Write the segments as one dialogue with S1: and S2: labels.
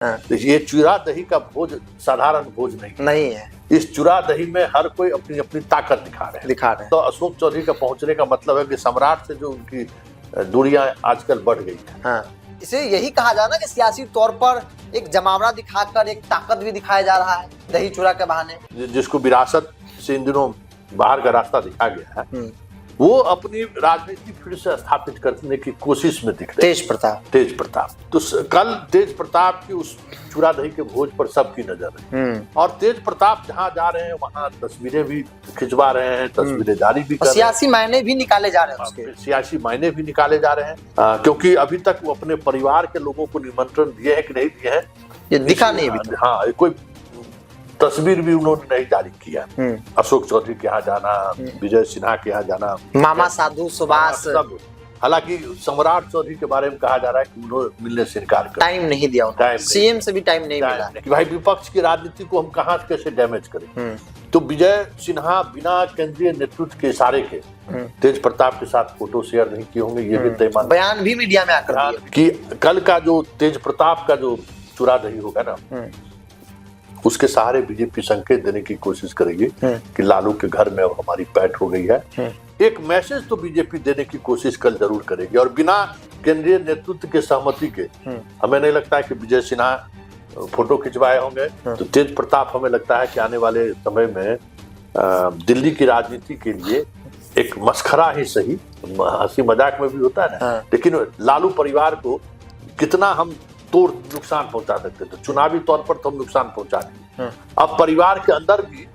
S1: हाँ।
S2: तो ये चूरा दही का भोज साधारण भोज
S1: नहीं है।
S2: इस चूरा दही में हर कोई अपनी अपनी ताकत दिखा रहे हैं। तो अशोक चौधरी का पहुंचने का मतलब है कि सम्राट से जो उनकी दूरियां आजकल बढ़ गई है।
S1: हाँ। इसे यही कहा जा रहा है कि सियासी तौर पर एक जमावड़ा दिखाकर एक ताकत भी दिखाया जा रहा है दही चूरा के बहाने।
S2: जिसको विरासत से इन दिनों बाहर का रास्ता दिखा गया है, वो अपनी राजनीति फिर से स्थापित करने की कोशिश में दिख रहे। तेज प्रताप तो कल तेज प्रताप की उस चूरा दही के भोज पर सबकी नजर है और तेज प्रताप जहाँ जा रहे हैं वहाँ तस्वीरें भी खिंचवा रहे हैं, तस्वीरें जारी भी कर रहे हैं।
S1: सियासी मायने भी निकाले जा रहे हैं उसके।
S2: सियासी मायने भी निकाले जा रहे हैं क्योंकि अभी तक वो अपने परिवार के लोगों को निमंत्रण दिए हैं कि नहीं दिए हैं,
S1: ये दिखा नहीं अभी।
S2: हाँ, कोई तस्वीर भी उन्होंने नहीं जारी किया। अशोक चौधरी के यहाँ जाना, विजय सिन्हा के यहाँ जाना,
S1: मामा साधु सुभाष
S2: सब। हालांकि सम्राट चौधरी के बारे में कहा जा रहा है कि उन्होंने मिलने से इनकार कर,
S1: टाइम नहीं दिया, सीएम से भी टाइम नहीं मिला
S2: कि भाई विपक्ष की राजनीति को हम कहाँ कैसे डैमेज करें। तो विजय सिन्हा बिना केंद्रीय नेतृत्व के इशारे के तेज प्रताप के साथ फोटो शेयर नहीं किए होंगे, ये भी तय मान।
S1: बयान भी मीडिया में आकर दिया
S2: कि कल का जो तेज प्रताप का जो चूरा दही होगा ना, उसके सहारे बीजेपी संकेत देने की कोशिश करेगी कि लालू के घर में अब हमारी पैठ हो गई है। एक मैसेज तो बीजेपी देने की कोशिश कल जरूर करेगी और बिना केंद्रीय नेतृत्व के सहमति के हमें नहीं लगता है कि विजय सिन्हा फोटो खिंचवाए होंगे। तो तेज प्रताप हमें लगता है कि आने वाले समय में दिल्ली की राजनीति के लिए एक मस्खरा ही सही, हंसी मजाक में भी होता है ना, लेकिन लालू परिवार को कितना हम तोड़ नुकसान पहुंचा सकते थे। चुनावी तौर पर तो हम नुकसान पहुंचा दिए, अब परिवार के अंदर भी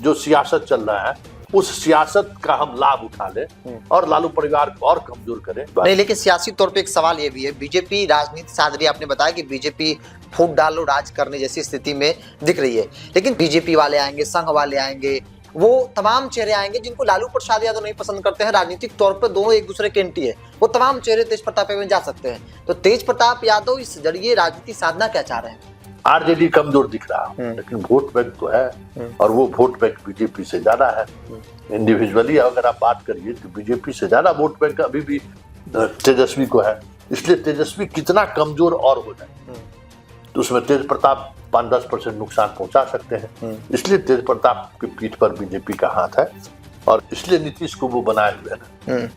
S2: जो सियासत चल रहा है उस सियासत का हम लाभ उठा ले और लालू परिवार को और कमजोर करें।
S1: नहीं, लेकिन सियासी तौर पे एक सवाल ये भी है, बीजेपी राजनीति साध रही है। आपने बताया कि बीजेपी फूट डालो राज करने जैसी स्थिति में दिख रही है, लेकिन बीजेपी वाले आएंगे, संघ वाले आएंगे, वो तमाम चेहरे आएंगे जिनको लालू प्रसाद यादव नहीं पसंद करते हैं। राजनीतिक तौर पर दोनों एक दूसरे के एंटी है, वो तमाम चेहरे तेज प्रताप में जा सकते हैं। तो तेज प्रताप यादव इस जरिए राजनीति साधना क्या चाह रहे हैं?
S2: आरजेडी कमजोर दिख रहा है, लेकिन वोट बैंक तो है और वो वोट बैंक बीजेपी से ज्यादा है। इंडिविजुअली अगर आप बात करिए तो बीजेपी से ज्यादा वोट बैंक अभी भी तेजस्वी को है। इसलिए तेजस्वी कितना कमजोर और हो जाए तो उसमें तेज प्रताप 5-10% नुकसान पहुंचा सकते हैं। इसलिए तेज प्रताप की पीठ पर बीजेपी का हाथ है और इसलिए नीतीश को वो बनाए हुए है ना।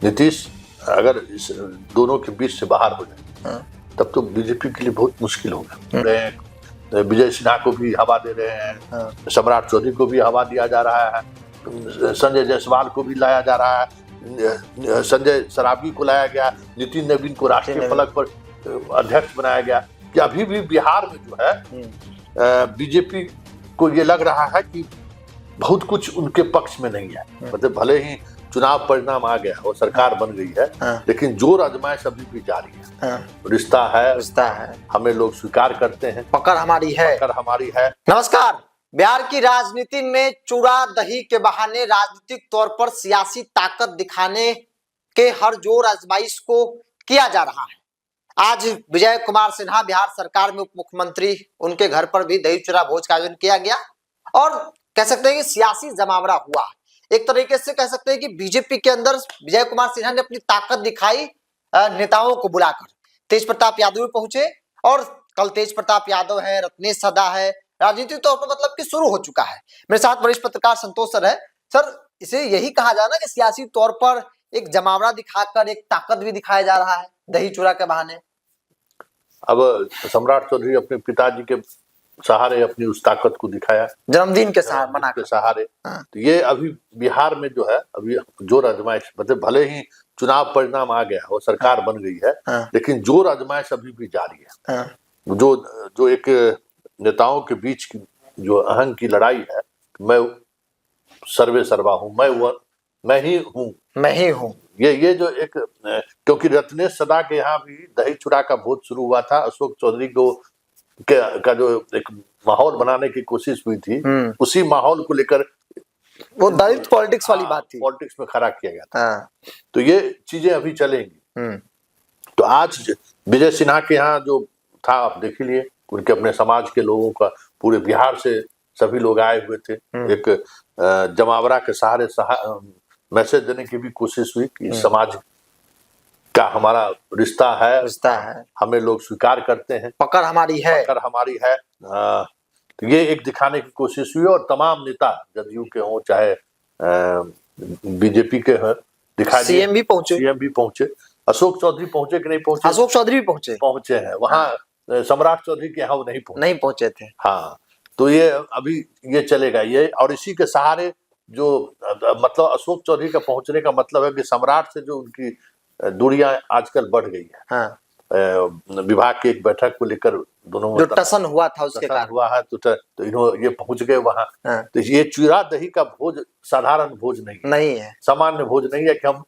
S2: नीतीश अगर इस दोनों के बीच से बाहर हो जाए तब तो बीजेपी के लिए बहुत मुश्किल होगा। विजय सिन्हा को भी हवा दे रहे हैं, सम्राट चौधरी को भी हवा दिया जा रहा है, संजय जायसवाल को भी लाया जा रहा है, संजय सराबी को लाया गया, नितिन नवीन को राष्ट्रीय फलक पर अध्यक्ष बनाया गया। कि अभी भी बिहार में जो है बीजेपी को ये लग रहा है कि बहुत कुछ उनके पक्ष में नहीं है। मतलब भले ही चुनाव परिणाम आ गया और सरकार बन गई है, लेकिन जोर आजमाइश अभी भी जारी है। रिश्ता है, हमें लोग स्वीकार करते हैं,
S1: पकड़ हमारी है। नमस्कार। बिहार की राजनीति में चूरा दही के बहाने राजनीतिक तौर पर सियासी ताकत दिखाने के हर जोर आजमाइश को किया जा रहा है। आज विजय कुमार सिन्हा बिहार सरकार में उप मुख्यमंत्री, उनके घर पर भी दही चूरा भोज का आयोजन किया गया और कह सकते हैं कि सियासी जमावड़ा हुआ। एक तरीके से कह सकते हैं कि बीजेपी के अंदर विजय कुमार सिन्हा ने अपनी ताकत दिखाई नेताओं को बुलाकर। तेज प्रताप यादव भी पहुंचे और कल तेज प्रताप यादव है, रत्नेश सदा है, राजनीतिक तौर पर मतलब कि शुरू हो चुका है। मेरे साथ वरिष्ठ पत्रकार संतोष सर है। सर, इसे यही कहा जा रहा है कि सियासी तौर पर एक जमावड़ा दिखाकर एक ताकत भी दिखाया जा रहा है दही चूरा के बहाने।
S2: अब सम्राट चौधरी अपने पिताजी के सहारे अपनी उस ताकत को दिखाया,
S1: जन्मदिन के सहारे।
S2: तो ये अभी बिहार में जो है अभी जोर आजमाइश, मतलब भले ही चुनाव परिणाम आ गया और सरकार बन गई है, लेकिन जोर आजमाइश अभी भी जारी है। जो एक नेताओं के बीच की जो अहंग की लड़ाई है, मैं सर्वे सर्वा हूँ, मैं ही हूँ, ये जो एक, क्योंकि रत्नेश सदा के यहाँ भी दही चूरा का भोज शुरू हुआ था। अशोक चौधरी को का जो एक माहौल बनाने की कोशिश हुई थी, उसी माहौल को लेकर
S1: वो दलित पॉलिटिक्स वाली बात थी,
S2: पॉलिटिक्स में खड़ा किया गया था। तो ये चीजें अभी चलेंगी। तो आज विजय सिन्हा के यहाँ जो था, आप देख लिए, उनके अपने समाज के लोगों का, पूरे बिहार से सभी लोग आए हुए थे। एक जमावड़ा के सहारे मैसेज देने की भी कोशिश हुई कि समाज का हमारा रिश्ता
S1: है,
S2: हमें लोग स्वीकार करते हैं,
S1: पकड़ हमारी है।
S2: तो ये एक दिखाने की कोशिश हुई और तमाम नेता जदयू के हों चाहे बीजेपी के हों दिखाई दिए।
S1: सीएम भी पहुंचे,
S2: अशोक चौधरी पहुंचे कि नहीं पहुंचे?
S1: अशोक चौधरी भी
S2: पहुंचे हैं वहाँ। सम्राट चौधरी के यहाँ वो नहीं
S1: पहुंचे थे।
S2: हाँ, तो ये अभी ये चलेगा ये, और इसी के सहारे जो मतलब अशोक चौधरी का पहुंचने का मतलब है कि सम्राट से जो उनकी दूरियां आजकल बढ़ गई है।
S1: हाँ।
S2: विभाग की एक बैठक को लेकर दोनों
S1: जो टसन हुआ था उसके कारण
S2: हुआ है, तो इन्होंने ये पहुंच गए वहां।
S1: हाँ।
S2: तो ये चूरा दही का भोज साधारण भोज नहीं है, सामान्य भोज नहीं है कि हम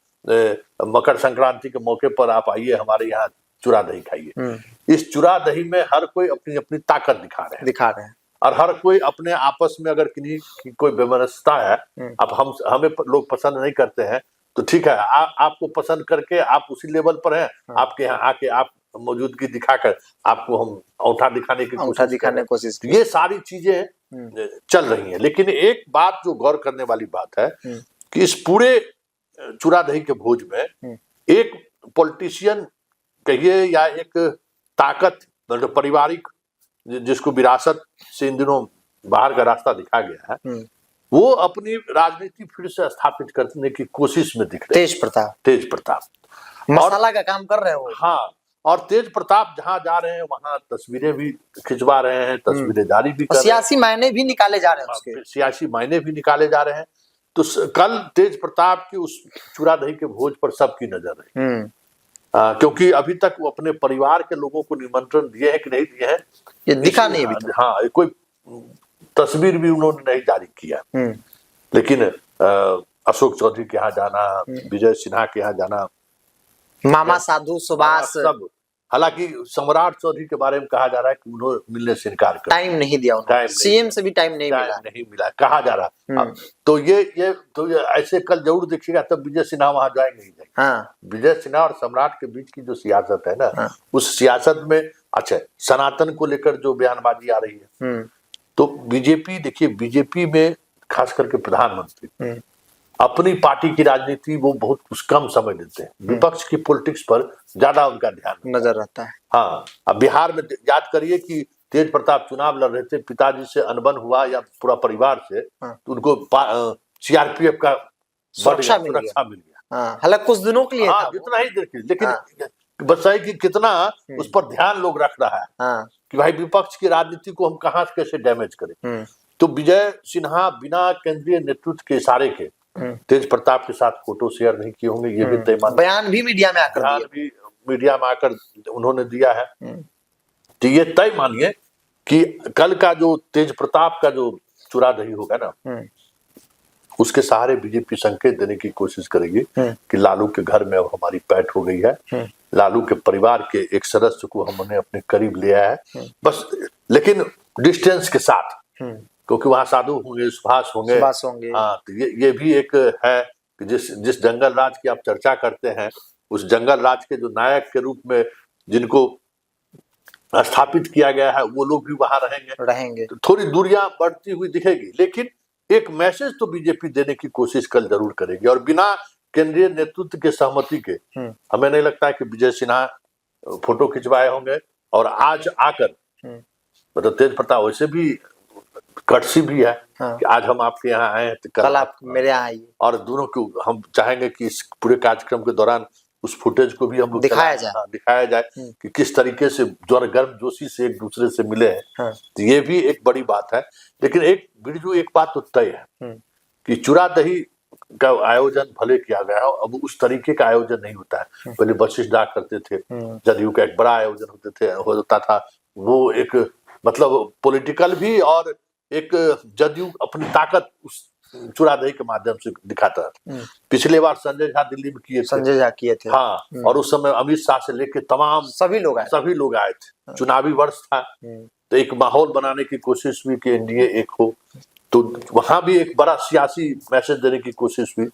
S2: मकर संक्रांति के मौके पर आप आइए हमारे यहाँ चूरा दही खाइए। इस चूरा दही में हर कोई अपनी अपनी ताकत दिखा रहे हैं और हर कोई अपने आपस में अगर किन्हीं की कोई बेमनस्ता है, अब हमें लोग पसंद नहीं करते हैं तो ठीक है, आपको पसंद करके आप उसी लेवल पर हैं, आपके यहाँ आके आप मौजूदगी दिखाकर आपको हम औंठा दिखाने की कोशिश। ये सारी चीजें चल रही हैं, लेकिन एक बात जो गौर करने वाली बात है कि इस पूरे चूरा दही के भोज में एक पॉलिटिशियन कहिए या एक ताकत मतलब पारिवारिक जिसको विरासत से इन दिनों बाहर का रास्ता दिखा गया है, वो अपनी राजनीति फिर से स्थापित करने की कोशिश में दिख रहे हैं। तेज प्रताप
S1: मसाला का काम कर रहे हो।
S2: हाँ, और तेज प्रताप जहां जा रहे हैं वहां तस्वीरें भी खिंचवा रहे हैं, तस्वीरें जारी भी कर रहे हैं,
S1: सियासी मायने भी निकाले जा रहे हैं उसके।
S2: सियासी मायने भी निकाले जा रहे हैं। तो कल तेज प्रताप की उस चूरा दही के भोज पर सबकी नजर रही, क्योंकि अभी तक वो अपने परिवार के लोगों को निमंत्रण दिए हैं कि नहीं दिए हैं
S1: ये दिखा नहीं अभी।
S2: हाँ, कोई तस्वीर भी उन्होंने नहीं जारी किया। लेकिन अशोक चौधरी के यहाँ जाना, विजय सिन्हा के यहाँ जाना,
S1: मामा साधु सुभाष
S2: सब, हालांकि सम्राट चौधरी के बारे में कहा जा रहा है कि उन्होंने मिलने से इनकार कर,
S1: टाइम नहीं दिया उन्होंने, सीएम से भी टाइम नहीं मिला
S2: कहा जा रहा। तो ये ऐसे कल जरूर देखिएगा, तब विजय सिन्हा वहां जाएंगे ही नहीं।
S1: हाँ।
S2: विजय सिन्हा और सम्राट के बीच की जो सियासत है ना, उस सियासत में अच्छा सनातन को लेकर जो बयानबाजी आ रही है, तो बीजेपी देखिए, बीजेपी में खास करके प्रधानमंत्री अपनी पार्टी की राजनीति वो बहुत कुछ कम समय देते हैं, विपक्ष की पॉलिटिक्स पर ज्यादा उनका ध्यान
S1: नजर रहता है।
S2: हाँ, अब बिहार में याद करिए कि तेज प्रताप चुनाव लड़ रहे थे, पिताजी से अनबन हुआ या पूरा परिवार से, तो उनको सीआरपीएफ का
S1: सुरक्षा मिल गया। हालांकि कुछ दिनों के लिए था,
S2: जितना ही देर, लेकिन बस है कि कितना उस पर ध्यान लोग रख रहा है कि भाई विपक्ष की राजनीति को हम कहाँ से कैसे डैमेज करें। तो विजय सिन्हा बिना केंद्रीय नेतृत्व के इशारे के तेज प्रताप के साथ फोटो शेयर नहीं किए होंगे, ये भी तय मान।
S1: बयान भी मीडिया में आकर
S2: उन्होंने दिया है। तो ये तय मानिए कि कल का जो तेज प्रताप का जो चूरा दही होगा ना, उसके सहारे बीजेपी संकेत देने की कोशिश करेगी कि लालू के घर में अब हमारी पैठ हो गई है, लालू के परिवार के एक सदस्य को हमने अपने करीब ले आया है, बस लेकिन डिस्टेंस के साथ, क्योंकि वहां साधु होंगे, सुभाष होंगे। हाँ, तो ये भी एक है कि जिस जंगल राज की आप चर्चा करते हैं, उस जंगल राज के जो नायक के रूप में जिनको स्थापित किया गया है, वो लोग भी वहां रहेंगे। तो थोड़ी दूरियां बढ़ती हुई दिखेगी, लेकिन एक मैसेज तो बीजेपी देने की कोशिश कल जरूर करेगी, और बिना केंद्रीय नेतृत्व के सहमति के हमें नहीं लगता है कि विजय सिन्हा फोटो खिंचवाए होंगे। और आज आकर मतलब तेज प्रताप वैसे भी कटसी भी है कि आज हम आपके यहाँ आए हैं, तो
S1: कल आप मेरे यहाँ आइए,
S2: और दोनों को हम चाहेंगे कि इस पूरे कार्यक्रम के दौरान उस फुटेज को भी हम लोग दिखाया जाए कि किस तरीके से गर्मजोशी से एक दूसरे से मिले हैं। तो ये भी एक बड़ी बात है। लेकिन एक बिरजू एक बात तो तय है कि चूरा दही का आयोजन भले किया गया हो, अब उस तरीके का आयोजन नहीं होता है। पहले वशिष्ठ डा करते थे, जदयू का एक बड़ा आयोजन होता था, वो एक मतलब पॉलिटिकल भी, और एक जदयू अपनी ताकत उस चूरा दही के माध्यम से दिखाता है। पिछले बार संजय झा दिल्ली में किए थे। हाँ, और उस समय अमित शाह से लेके तमाम सभी लोग आए थे, चुनावी वर्ष था, तो एक माहौल बनाने की कोशिश हुई कि एनडीए एक हो, तो वहां भी एक बड़ा सियासी मैसेज देने की कोशिश हुई।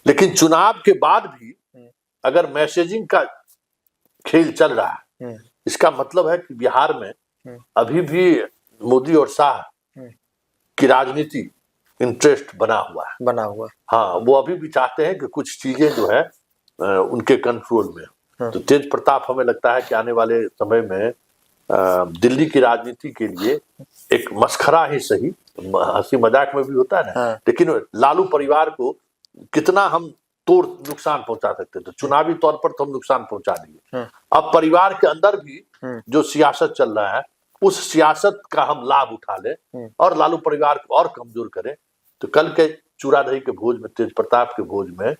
S2: लेकिन चुनाव के बाद भी अगर मैसेजिंग का खेल चल रहा है, इसका मतलब है कि बिहार में अभी भी मोदी और शाह की राजनीति इंटरेस्ट बना हुआ। हाँ, वो अभी भी चाहते हैं कि कुछ चीजें जो है उनके कंट्रोल में, तो तेज प्रताप हमें लगता है कि आने वाले समय में दिल्ली की राजनीति के लिए एक मस्खरा ही सही, हंसी मजाक में भी होता है ना, लेकिन लालू परिवार को कितना हम तोड़ नुकसान पहुंचा सकते थे। चुनावी तौर पर तो हम नुकसान पहुंचा दिए, अब परिवार के अंदर भी जो सियासत चल रहा है उस सियासत का हम लाभ उठा लें और लालू परिवार को और कमजोर करें, तो कल के चूड़ा दही के भोज में, तेज प्रताप के भोज में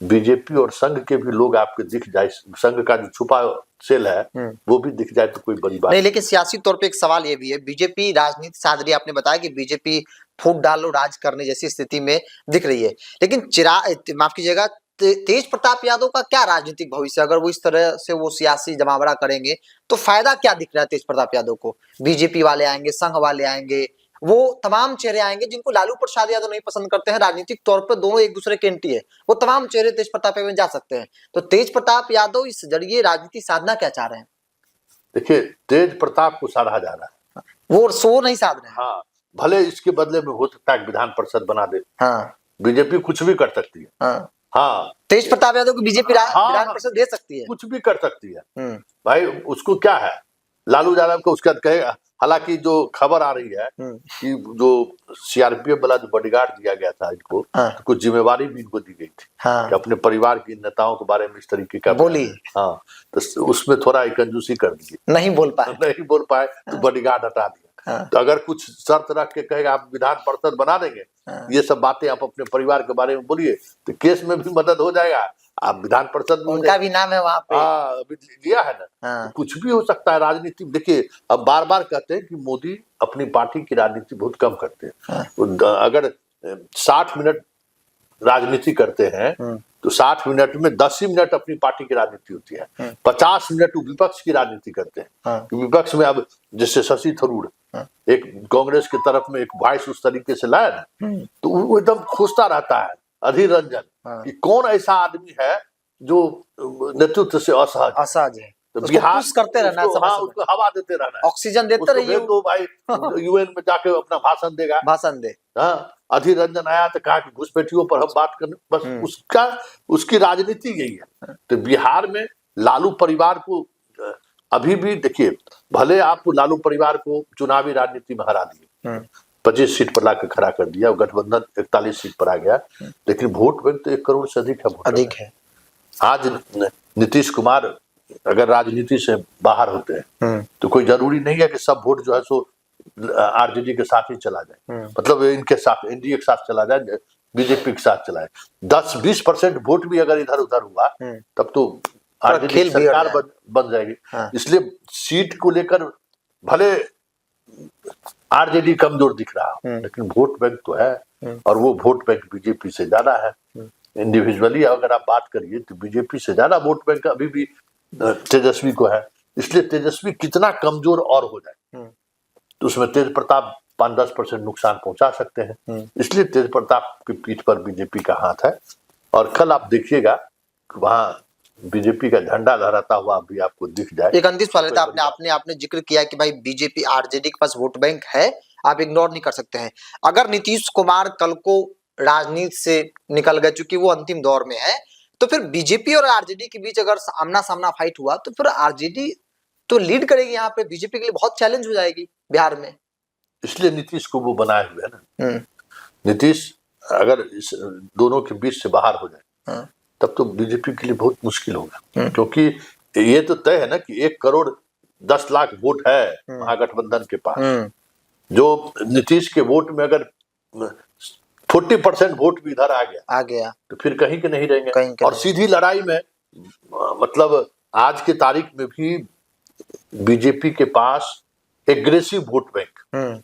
S2: बीजेपी और संघ के भी लोग आपके दिख जाए, संघ का जो छुपा सेल है वो भी दिख जाए तो कोई बड़ी बात
S1: नहीं। लेकिन सियासी तौर पे एक सवाल ये भी है, बीजेपी राजनीति साध रही है, आपने बताया कि बीजेपी फूट डालो राज करने जैसी स्थिति में दिख रही है, लेकिन माफ कीजिएगा, तेज प्रताप यादव का क्या राजनीतिक भविष्य, अगर वो इस तरह से वो सियासी जमावड़ा करेंगे तो फायदा क्या दिख रहा है तेज प्रताप यादव को? बीजेपी वाले आएंगे, संघ वाले आएंगे, वो तमाम चेहरे आएंगे जिनको लालू प्रसाद यादव नहीं पसंद करते हैं, राजनीतिक तौर पर दोनों एक दूसरे के एंटी है, वो तमाम चेहरे तेज प्रताप यादव में जा सकते हैं। तो तेज प्रताप यादव इस जरिए राजनीति साधना क्या चाह रहे हैं?
S2: देखिए, तेज प्रताप को साधा जा रहा है,
S1: वो नहीं साध रहे हैं।
S2: हाँ, भले इसके बदले में हो सकता है विधान परिषद बना दे,
S1: हाँ,
S2: बीजेपी कुछ भी कर सकती है,
S1: हाँ,
S2: हाँ,
S1: तेज प्रताप यादव को बीजेपी विधान परिषद दे सकती है,
S2: कुछ भी कर सकती है भाई, उसको क्या है, लालू यादव को उसका कहेगा। हालांकि जो खबर आ रही है कि जो सीआरपीएफ वाला जो बॉडीगार्ड दिया गया था इनको, तो कुछ जिम्मेवारी भी इनको दी गई थी कि अपने परिवार के नेताओं के बारे में इस तरीके का
S1: बोली,
S2: हाँ, तो उसमें थोड़ा कंजूसी कर दी, नहीं बोल पाए तो बॉडीगार्ड हटा दिया। तो अगर कुछ शर्त रख के कहेगा आप विधान परिषद बना देंगे, ये सब बातें आप अपने परिवार के बारे में बोलिए, तो केस में भी मदद हो जाएगा, आप विधान परिषद में,
S1: उनका भी नाम है वहां पे,
S2: अभी दिया है ना, तो कुछ भी हो सकता है राजनीति। देखिए, अब बार बार कहते हैं कि मोदी अपनी पार्टी की राजनीति बहुत कम करते हैं, अगर 60 मिनट राजनीति करते हैं तो 60 मिनट में 10 ही मिनट अपनी पार्टी की राजनीति होती है, 50 मिनट विपक्ष की राजनीति करते हैं। विपक्ष में अब जैसे शशि थरूर एक कांग्रेस की तरफ में एक वॉइस उस तरीके से लाया ना, तो वो एकदम खोजता रहता है अधीर रंजन कि कौन ऐसा आदमी है जो नेतृत्व से असहज है, तो बिहार
S1: करते रहना,
S2: उसको हवा देते रहना,
S1: ऑक्सीजन देते रहिए,
S2: तो भाई यूएन में जाके अपना भाषण देगा,
S1: भाषण दे।
S2: हाँ, अधीर रंजन आया तो कहा कि घुसपैठियों पर हम बात करने, बस उसकी राजनीति यही है। तो बिहार में लालू परिवार को अभी भी देखिए, भले आपको लालू परिवार को चुनावी राजनीति में हरा दिए, 25 सीट पर लाकर खड़ा कर दिया, गठबंधन 41 सीट पर आ गया, लेकिन वोट बैंक तो 1 करोड़ से अधिक है। आज नीतीश कुमार अगर राजनीति से बाहर होते हैं तो कोई जरूरी नहीं है कि सब वोट जो है सो आरजेडी के साथ ही चला जाए, मतलब इनके साथ, एनडीए के साथ चला जाए, बीजेपी के साथ चला जाए। 10-20% वोट भी अगर इधर उधर हुआ तब तो आरजेडी सरकार बन जाएगी। इसलिए सीट को लेकर भले आरजेडी कमजोर दिख रहा है, लेकिन वोट बैंक तो है, और वो वोट बैंक बीजेपी से ज्यादा है। इंडिविजुअली अगर आप बात करिए तो बीजेपी से ज्यादा वोट बैंक अभी भी तेजस्वी को है। इसलिए तेजस्वी कितना कमजोर और हो जाए तो उसमें तेज प्रताप 5-10% नुकसान पहुंचा सकते हैं। इसलिए तेज प्रताप की पीठ पर बीजेपी का हाथ है, और कल आप देखिएगा वहां बीजेपी का झंडा लहराता हुआ भी आपको दिख जाए।
S1: एक अंतिम सवाल था, आपने जिक्र किया कि भाई बीजेपी आरजेडी के पास वोट बैंक है, आप इग्नोर नहीं कर सकते हैं। अगर नीतीश कुमार कल को राजनीति से निकल गए, चूंकि वो अंतिम दौर में है, तो फिर बीजेपी और आरजेडी के बीच अगर आमना सामना फाइट हुआ तो फिर आरजेडी तो लीड करेगी, यहाँ पे बीजेपी के लिए बहुत चैलेंज हो जाएगी बिहार में।
S2: इसलिए नीतीश को वो बनाए हुए है ना, नीतीश अगर इस दोनों के बीच से बाहर हो जाए तब तो बीजेपी के लिए बहुत मुश्किल होगा, क्योंकि ये तो तय है ना कि 1 करोड़ 10 लाख वोट है महागठबंधन के पास। जो नीतीश के वोट में अगर 40% वोट भी इधर आ गया तो फिर कहीं के नहीं रहेंगे। और सीधी लड़ाई में, मतलब आज के तारीख में भी बीजेपी के पास एग्रेसिव वोट बैंक,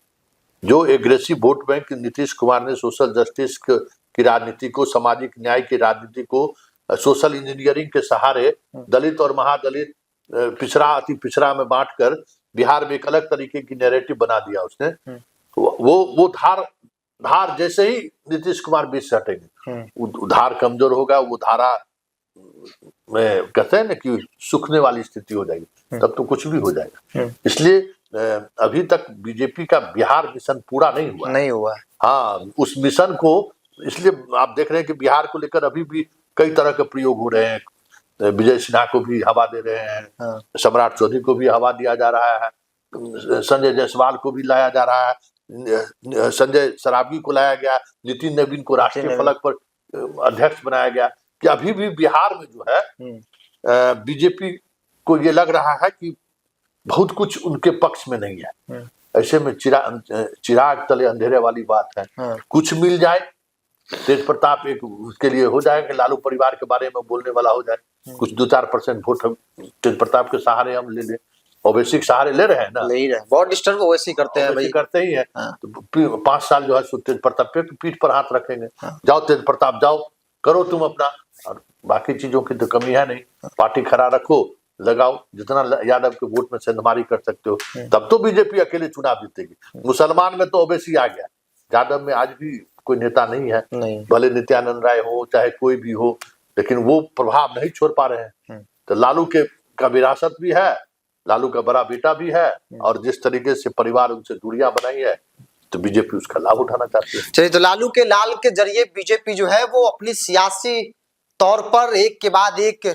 S2: जो aggressive vote bank Nitish Kumar ने सोशल जस्टिस की राजनीति को, सामाजिक न्याय की राजनीति को, सोशल इंजीनियरिंग के सहारे दलित और महादलित, पिछड़ा अति पिछड़ा में बांटकर बिहार में एक अलग तरीके की नैरेटिव बना दिया उसने। वो धार जैसे ही नीतीश कुमार बीच से हटेंगे, धार कमजोर होगा, वो धारा में कहते हैं ना कि सूखने वाली स्थिति हो जाएगी, तब तो कुछ भी हो जाएगा। इसलिए अभी तक बीजेपी का बिहार मिशन पूरा नहीं हुआ। हाँ, उस मिशन को, इसलिए आप देख रहे हैं कि बिहार को लेकर अभी भी कई तरह के प्रयोग हो रहे हैं। विजय सिन्हा को भी हवा दे रहे हैं,
S1: हाँ।
S2: सम्राट चौधरी को भी हवा दिया जा रहा है, संजय जायसवाल को भी लाया जा रहा है, संजय सरावगी को लाया गया, नितिन नवीन को राष्ट्रीय फलक पर अध्यक्ष बनाया गया। कि अभी भी बिहार में जो है बीजेपी को ये लग रहा है कि बहुत कुछ उनके पक्ष में नहीं है। ऐसे में चिराग तले अंधेरे वाली बात है। कुछ मिल जाए, तेज प्रताप एक उसके लिए हो जाए कि लालू परिवार के बारे में बोलने वाला हो जाए, कुछ 2-4% वोट हम तेज प्रताप के सहारे हम ले ले। ओवैसी के सहारे ले रहे हैं ना,
S1: ले ही रहे, बहुत डिस्टर्ब ओवैसी करते हैं भाई,
S2: करते ही है। तो 5 साल जो है तेज प्रताप पे पीठ पर हाथ रखेंगे। जाओ तेज प्रताप जाओ, करो तुम अपना, और बाकी चीजों की तो कमी है नहीं। पार्टी खड़ा रखो, लगाओ, जितना यादव के वोट में सेंधमारी कर सकते हो, तब तो बीजेपी अकेले चुनाव जीतेगी। मुसलमान में तो ओवैसी आ गया, यादव में आज भी कोई नेता नहीं है, भले नित्यानंद राय हो चाहे कोई भी हो, लेकिन वो प्रभाव नहीं छोड़ पा रहे हैं। तो लालू का विरासत भी है, लालू का बड़ा बेटा भी है, और जिस तरीके से परिवार उनसे दूरियां बनाई है, तो बीजेपी उसका लाभ उठाना चाहती है।
S1: चलिए, तो लालू के लाल के जरिए बीजेपी जो है वो अपनी सियासी तौर पर एक के बाद एक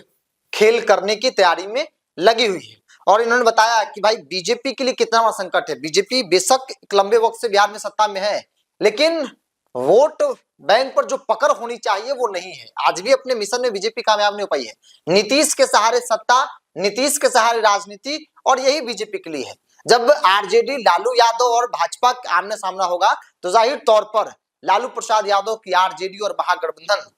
S1: खेल करने की तैयारी में लगी हुई है। और इन्होंने बताया कि भाई बीजेपी के लिए कितना बड़ा संकट है। बीजेपी बेशक एक लंबे वक्त से बिहार में सत्ता में है, लेकिन वोट बैंक पर जो पकड़ होनी चाहिए वो नहीं है। आज भी अपने मिशन में बीजेपी कामयाब नहीं हो पाई है। नीतीश के सहारे सत्ता, नीतीश के सहारे राजनीति, और यही बीजेपी के लिए है। जब आरजेडी, लालू यादव और भाजपा आमने सामना होगा तो जाहिर तौर पर लालू प्रसाद यादव की आरजेडी और महागठबंधन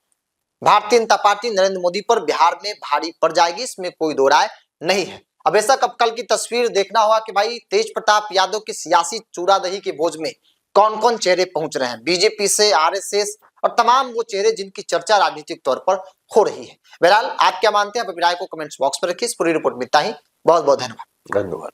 S1: भारतीय जनता पार्टी नरेंद्र मोदी पर बिहार में भारी पड़ जाएगी, इसमें कोई दो राय नहीं है। अब ऐसा कब कल की तस्वीर देखना होगा कि भाई तेज प्रताप यादव की सियासी चूरादही के भोज में कौन कौन चेहरे पहुंच रहे हैं, बीजेपी से, आरएसएस और तमाम वो चेहरे जिनकी चर्चा राजनीतिक तौर पर हो रही है। बहरहाल आप क्या मानते हैं, अपनी राय को कमेंट्स बॉक्स में रखिए। इस पूरी रिपोर्ट में इतना ही। बहुत बहुत धन्यवाद।